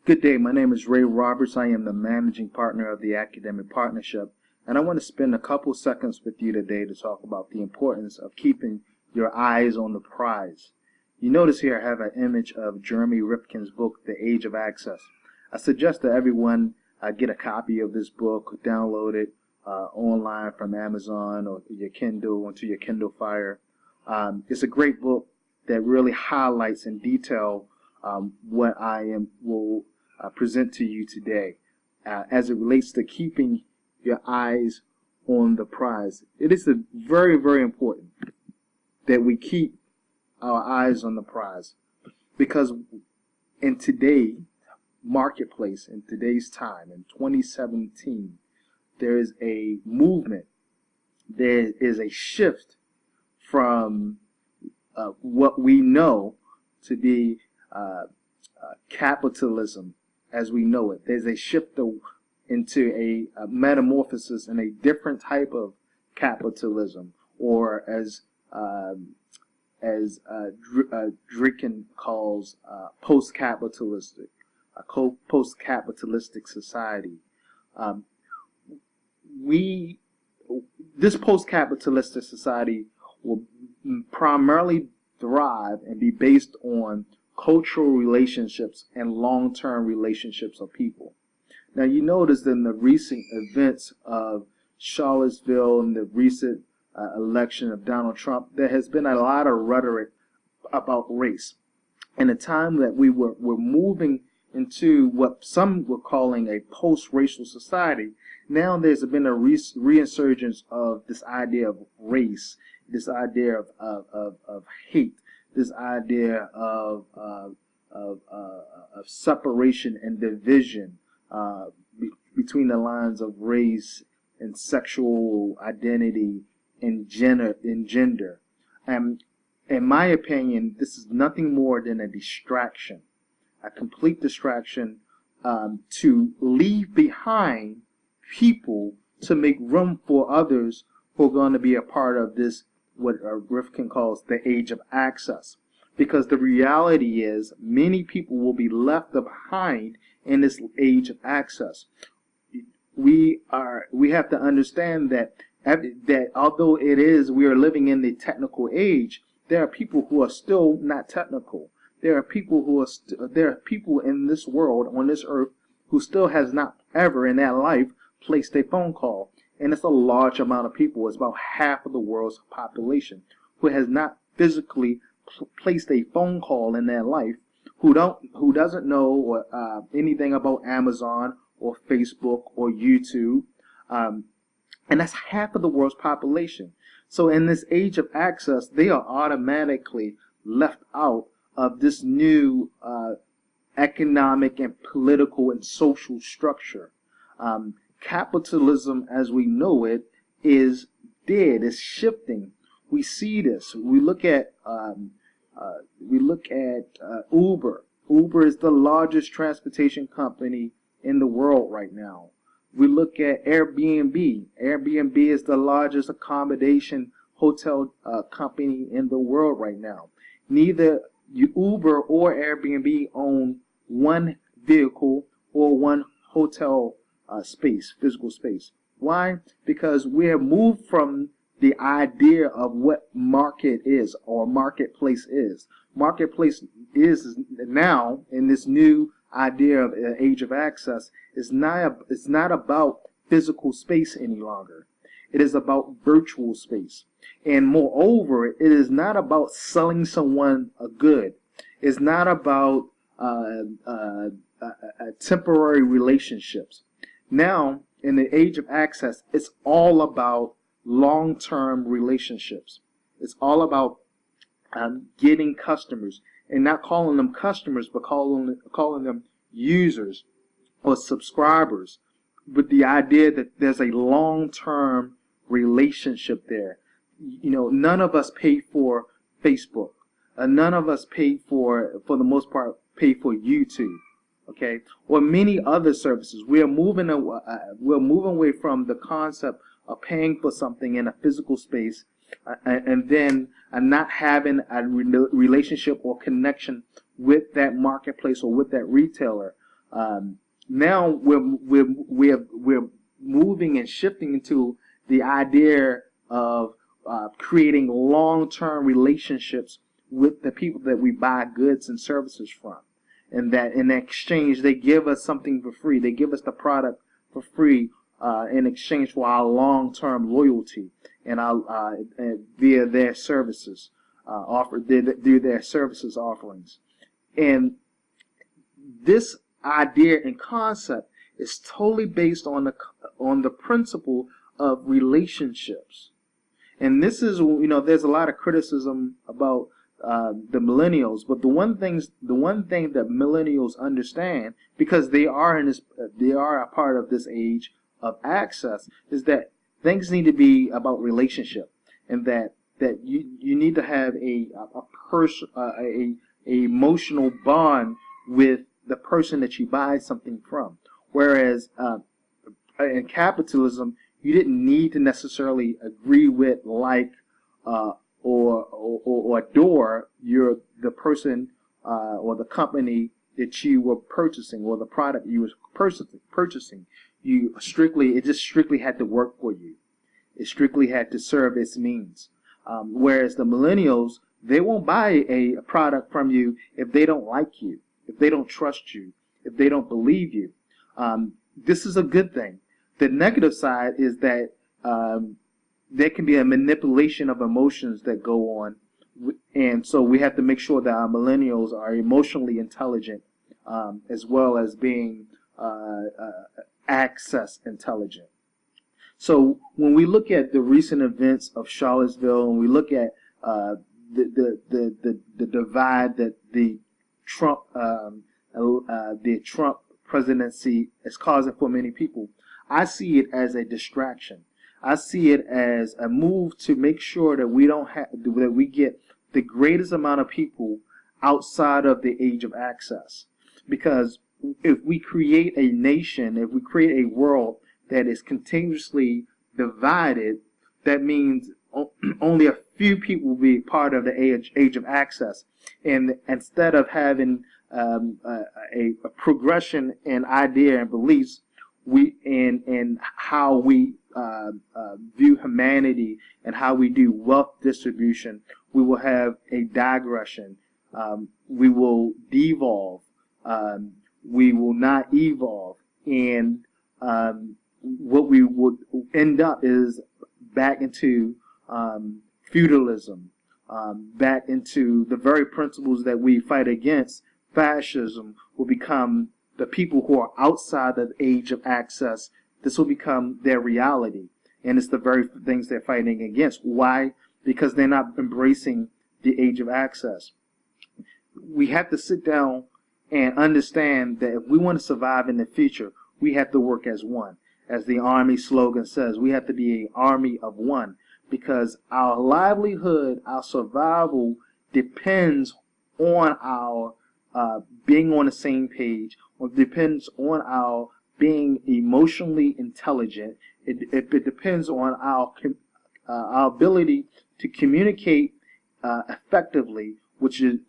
Good day, my name is Ray Roberts. I am the managing partner of the Academic Partnership, and I want to spend a couple seconds with you today to talk about the importance of keeping your eyes on the prize. You notice here I have an image of Jeremy Rifkin's book, The Age of Access. I suggest that everyone get a copy of this book, download it online from Amazon or your Kindle onto your Kindle Fire. It's a great book that really highlights in detail what I will present to you today as it relates to keeping your eyes on the prize. It is very, very important that we keep our eyes on the prize, because in today's marketplace, in today's time, in 2017, there is a movement, there is a shift from what we know to be capitalism as we know it. There's a shift into a metamorphosis in a different type of capitalism, or as Rifkin calls post capitalistic society. This post capitalistic society will primarily thrive and be based on cultural relationships and long-term relationships of people. Now, you notice in the recent events of Charlottesville and the recent election of Donald Trump, there has been a lot of rhetoric about race. In a time that we're moving into what some were calling a post-racial society, now there's been a resurgence of this idea of race, this idea of hate, this idea of separation and division between the lines of race and sexual identity and gender. And in my opinion, this is nothing more than a distraction, a complete distraction to leave behind people to make room for others who are going to be a part of this, what Rifkin calls the age of access. Because the reality is many people will be left behind in this age of access. We have to understand that although we are living in the technical age, there are people who are still not technical. There are people in this world, on this earth, who still has not ever in their life placed a phone call. And it's a large amount of people. It's about half of the world's population who has not physically placed a phone call in their life, who doesn't know anything about Amazon or Facebook or YouTube, and that's half of the world's population. So in this age of access, they are automatically left out of this new economic and political and social structure. Capitalism as we know it is dead, it's shifting. We see this. We look at Uber. Uber is the largest transportation company in the world right now. We look at Airbnb. Airbnb is the largest accommodation hotel company in the world right now. Neither Uber or Airbnb own one vehicle or one hotel physical space. Why? Because we have moved from the idea of what market is or marketplace is. Marketplace is now, in this new idea of age of access, it's not about physical space any longer. It is about virtual space. And moreover, it is not about selling someone a good. It's not about temporary relationships. Now, in the age of access, it's all about long-term relationships. It's all about getting customers, and not calling them customers, but calling them users or subscribers, with the idea that there's a long-term relationship there. You know, none of us pay for Facebook. None of us pay for the most part, pay for YouTube. Okay, or many other services. We're moving away from the concept of paying for something in a physical space, and then not having a relationship or connection with that marketplace or with that retailer. Now we're moving and shifting into the idea of creating long-term relationships with the people that we buy goods and services from, and that in exchange they give us something for free. They give us the product for free in exchange for our long-term loyalty and our via their services offered through their services offerings. And this idea and concept is totally based on the principle of relationships. And this is, there's a lot of criticism about the millennials, but the one thing that millennials understand, because they are a part of this age of access, is that things need to be about relationship, and that you need to have a emotional bond with the person that you buy something from. Whereas in capitalism, you didn't need to necessarily agree with, like, or adore the person or the company that you were purchasing, or the product you were purchasing. It just strictly had to work for you. It strictly had to serve its means. Whereas the millennials, they won't buy a product from you if they don't like you, if they don't trust you, if they don't believe you. This is a good thing. The negative side is that there can be a manipulation of emotions that go on, and so we have to make sure that our millennials are emotionally intelligent, as well as being access intelligent. So when we look at the recent events of Charlottesville, and we look at the divide that the Trump presidency is causing for many people, I see it as a distraction. I see it as a move to make sure that we get the greatest amount of people outside of the age of access. Because if we create a nation, if we create a world that is continuously divided, that means only a few people will be part of the age of access. And instead of having a progression in idea and beliefs, and how we view humanity and how we do wealth distribution, we will have a digression. We will devolve. We will not evolve. And what we would end up is back into feudalism, back into the very principles that we fight against. Fascism will become the people who are outside the age of access. This will become their reality. And it's the very things they're fighting against. Why? Because they're not embracing the age of access. We have to sit down and understand that if we want to survive in the future, we have to work as one. As the Army slogan says, we have to be an army of one. Because our livelihood, our survival depends on our being on the same page, or depends on our being emotionally intelligent. It depends on our ability to communicate effectively, which is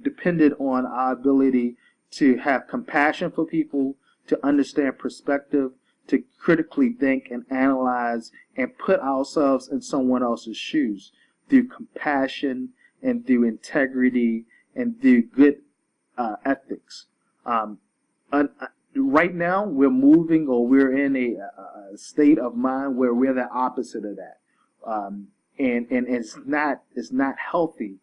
dependent on our ability to have compassion for people, to understand perspective, to critically think and analyze and put ourselves in someone else's shoes through compassion and through integrity and through good ethics. Right now, we're in a state of mind where we're the opposite of that, and it's not healthy,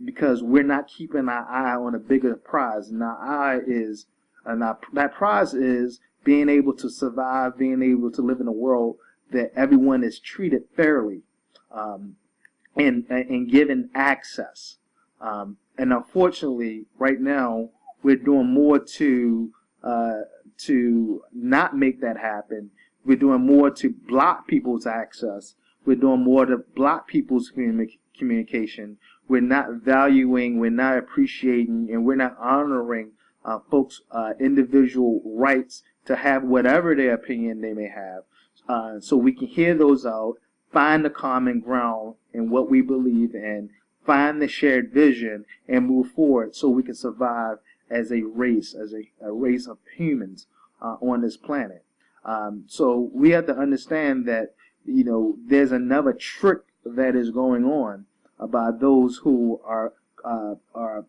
because we're not keeping our eye on a bigger prize, and that prize is being able to survive, being able to live in a world that everyone is treated fairly, and given access. And unfortunately, right now, we're doing more to not make that happen. We're doing more to block people's access. We're doing more to block people's communication. We're not valuing, we're not appreciating, and we're not honoring folks' individual rights to have whatever their opinion they may have. So we can hear those out, find the common ground in what we believe in, find the shared vision, and move forward so we can survive as a race, a race of humans on this planet. So we have to understand that, there's another trick that is going on about those who are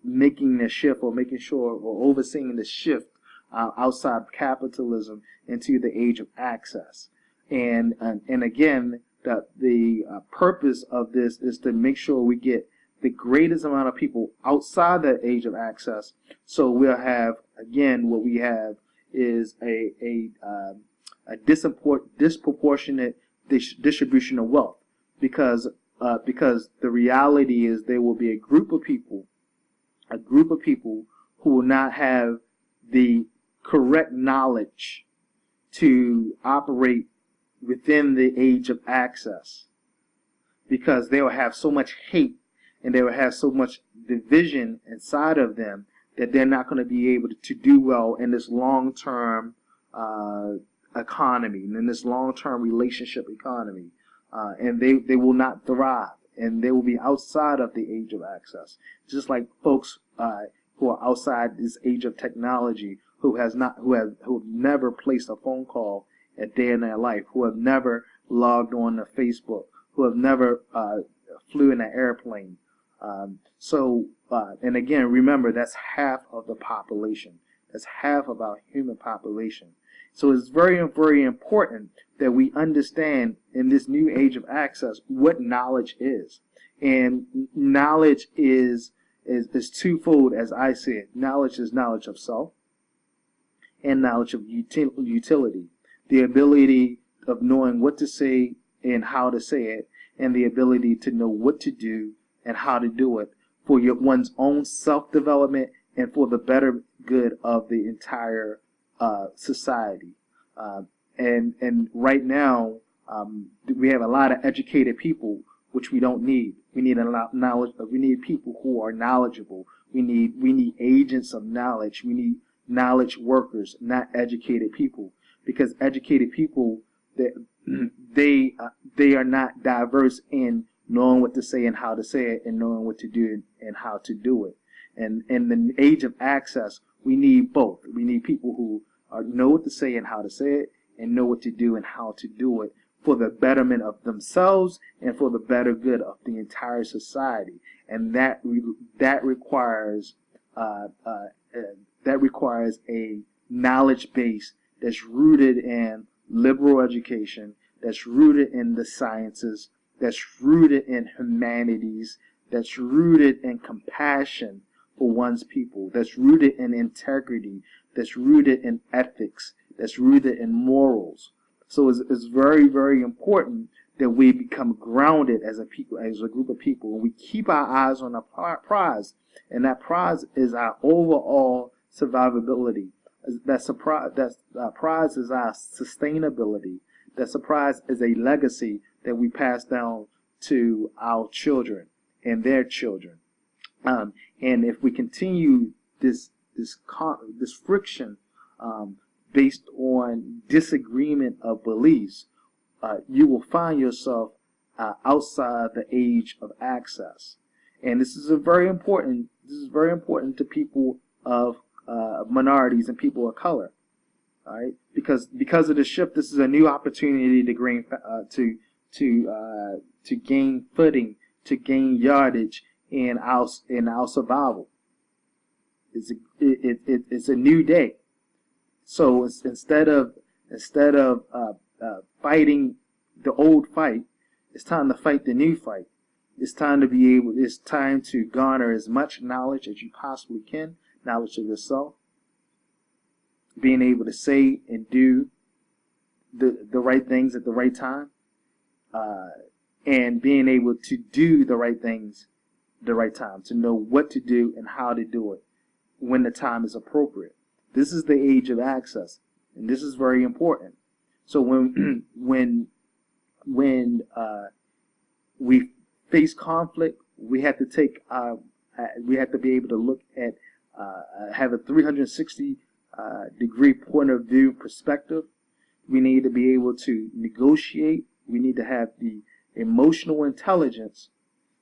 making the shift, or making sure, or overseeing the shift outside of capitalism into the age of access. And again, the purpose of this is to make sure we get the greatest amount of people outside the age of access. So we'll have, again, what we have is a disproportionate distribution of wealth, because the reality is there will be a group of people who will not have the correct knowledge to operate within the age of access, because they will have so much hate and they will have so much division inside of them that they're not going to be able to do well in this long-term economy, in this long-term relationship economy, and they will not thrive, and they will be outside of the age of access, just like folks who are outside this age of technology, who have never placed a phone call a day in their life, who have never logged on to Facebook, who have never flew in an airplane. And again, remember, that's half of the population. That's half of our human population. So it's very, very important that we understand in this new age of access what knowledge is. And knowledge is twofold, as I see it. Knowledge is knowledge of self and knowledge of utility. The ability of knowing what to say and how to say it, and the ability to know what to do and how to do it for one's own self-development and for the better good of the entire society. And right now, we have a lot of educated people, which we don't need. We need a lot of knowledge. We need people who are knowledgeable. We need agents of knowledge. We need knowledge workers, not educated people, because educated people, they are not diverse in knowing what to say and how to say it, and knowing what to do and how to do it. And in the age of access, we need both. We need people who know what to say and how to say it, and know what to do and how to do it for the betterment of themselves and for the better good of the entire society. And that requires a knowledge base that's rooted in liberal education, that's rooted in the sciences, that's rooted in humanities, that's rooted in compassion for one's people, that's rooted in integrity, that's rooted in ethics, that's rooted in morals. So it's very, very important that we become grounded as a people, as a group of people, and we keep our eyes on the prize, and that prize is our overall survivability. That prize is our sustainability. That prize is a legacy that we pass down to our children and their children. And if we continue this friction based on disagreement of beliefs, you will find yourself outside the age of access. And this is very important. This is very important to people of minorities and people of color. All right, because of the shift, this is a new opportunity to gain footing, to gain yardage in our survival. It's a new day. So instead of fighting the old fight, it's time to fight the new fight. It's time to garner as much knowledge as you possibly can, knowledge of yourself, being able to say and do the right things at the right time, and being able to do the right things at the right time, to know what to do and how to do it when the time is appropriate. This is the age of access, and this is very important. So when we face conflict, we have to be able to look at have a 360 degree point of view perspective. We need to be able to negotiate. We need to have the emotional intelligence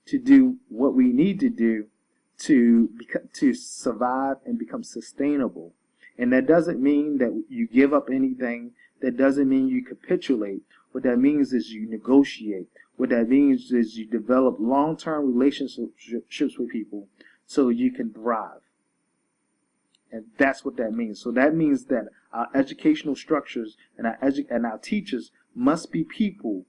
to do what we need to do to survive and become sustainable. And that doesn't mean that you give up anything. That doesn't mean you capitulate. What that means is you negotiate. What that means is you develop long-term relationships with people so you can thrive. And that's what that means. So that means that our educational structures and our teachers must be people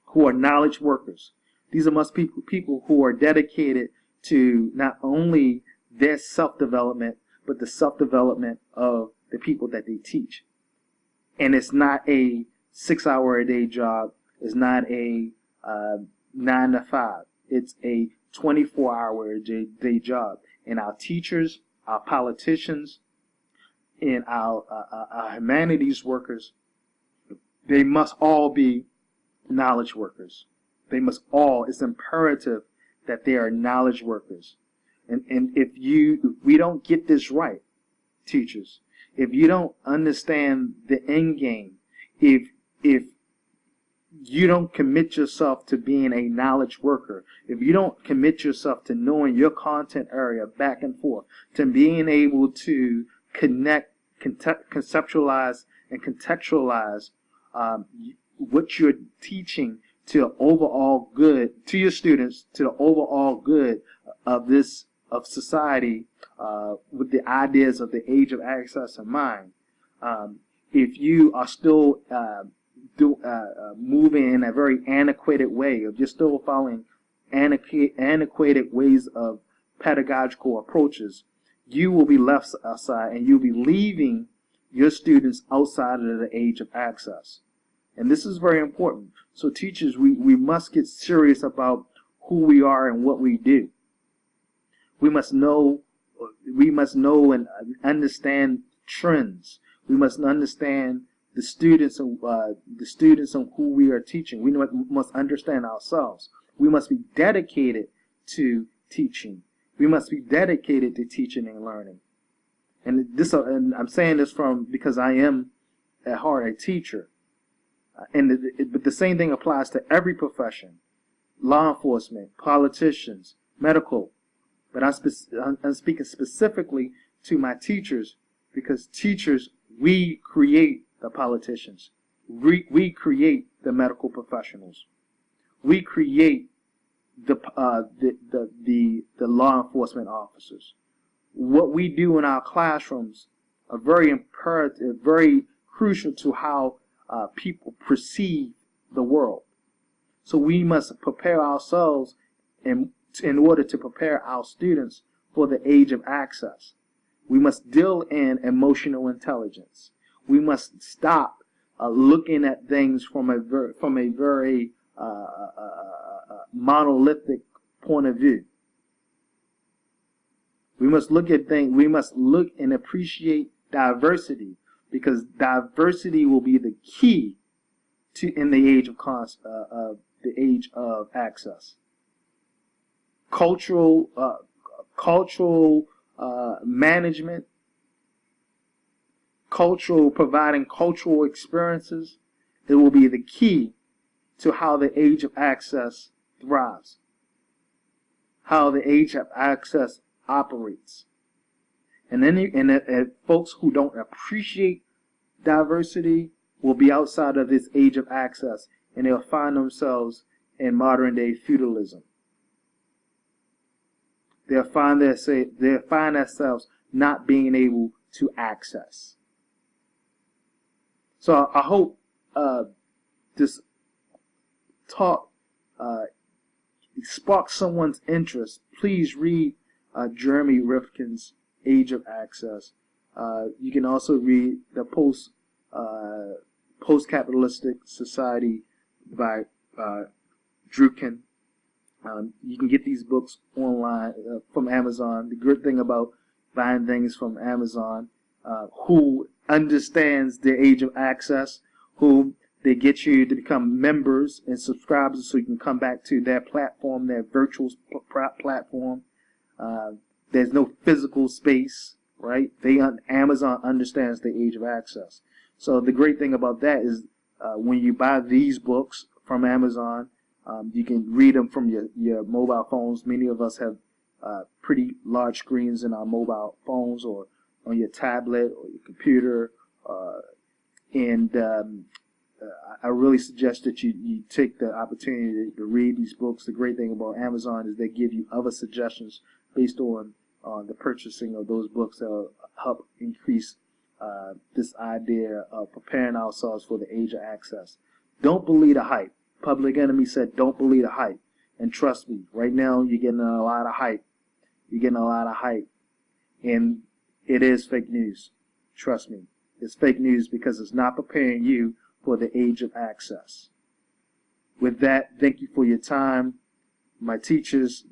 who are knowledge workers. These must be people who are dedicated to not only their self-development, but the self-development of the people that they teach. And it's not a 6-hour-a-day job. It's not a 9 to 5. It's a 24-hour-a-day job. And our teachers, our politicians, and our humanities workers, they must all be knowledge workers. They must all, it's imperative that they are knowledge workers. And if we don't get this right, teachers, if you don't understand the end game, if you don't commit yourself to being a knowledge worker, if you don't commit yourself to knowing your content area back and forth, to being able to connect, conceptualize, and contextualize what you're teaching to overall good, to your students, to the overall good of society, with the ideas of the age of access in mind. If you are still moving in a very antiquated way, if you're still following antiquated ways of pedagogical approaches, you will be left aside and you'll be leaving your students outside of the age of access. And this is very important. So teachers, we must get serious about who we are and what we do. We must know and understand trends. We must understand the students and who we are teaching. We must understand ourselves. We must be dedicated to teaching. We must be dedicated to teaching and learning. And I'm saying this because I am at heart a teacher. But the same thing applies to every profession: law enforcement, politicians, medical. But I'm speaking specifically to my teachers, because teachers, we create the politicians. We create the medical professionals. We create the law enforcement officers. What we do in our classrooms are very imperative, very crucial to how people perceive the world. So we must prepare ourselves in order to prepare our students for the age of access. We must deal in emotional intelligence. We must stop looking at things from a very monolithic point of view. We must look at things. We must look and appreciate diversity, because diversity will be the key in the age of access. Cultural management, providing cultural experiences, it will be the key to how the age of access thrives, how the age of access operates. And folks who don't appreciate diversity will be outside of this age of access, and they'll find themselves in modern day feudalism. They'll find themselves not being able to access. So I hope this talk sparks someone's interest. Please read Jeremy Rifkin's Age of Access. You can also read the Post Capitalistic Society by Rifkin. You can get these books online from Amazon. The good thing about buying things from Amazon, who understands the age of access, who they get you to become members and subscribers so you can come back to their platform, their virtual platform. There's no physical space, right? Amazon understands the age of access. So the great thing about that is when you buy these books from Amazon, you can read them from your mobile phones. Many of us have pretty large screens in our mobile phones or on your tablet or your computer. And I really suggest that you take the opportunity to read these books. The great thing about Amazon is they give you other suggestions based on the purchasing of those books that will help increase this idea of preparing ourselves for the age of access. Don't believe the hype. Public Enemy said, don't believe the hype. And trust me, right now you're getting a lot of hype. You're getting a lot of hype. And it is fake news. Trust me. It's fake news because it's not preparing you for the age of access. With that, thank you for your time. My teachers,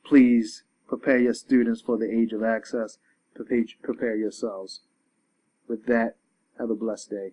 please prepare your students for the age of access. Prepare yourselves. With that, have a blessed day.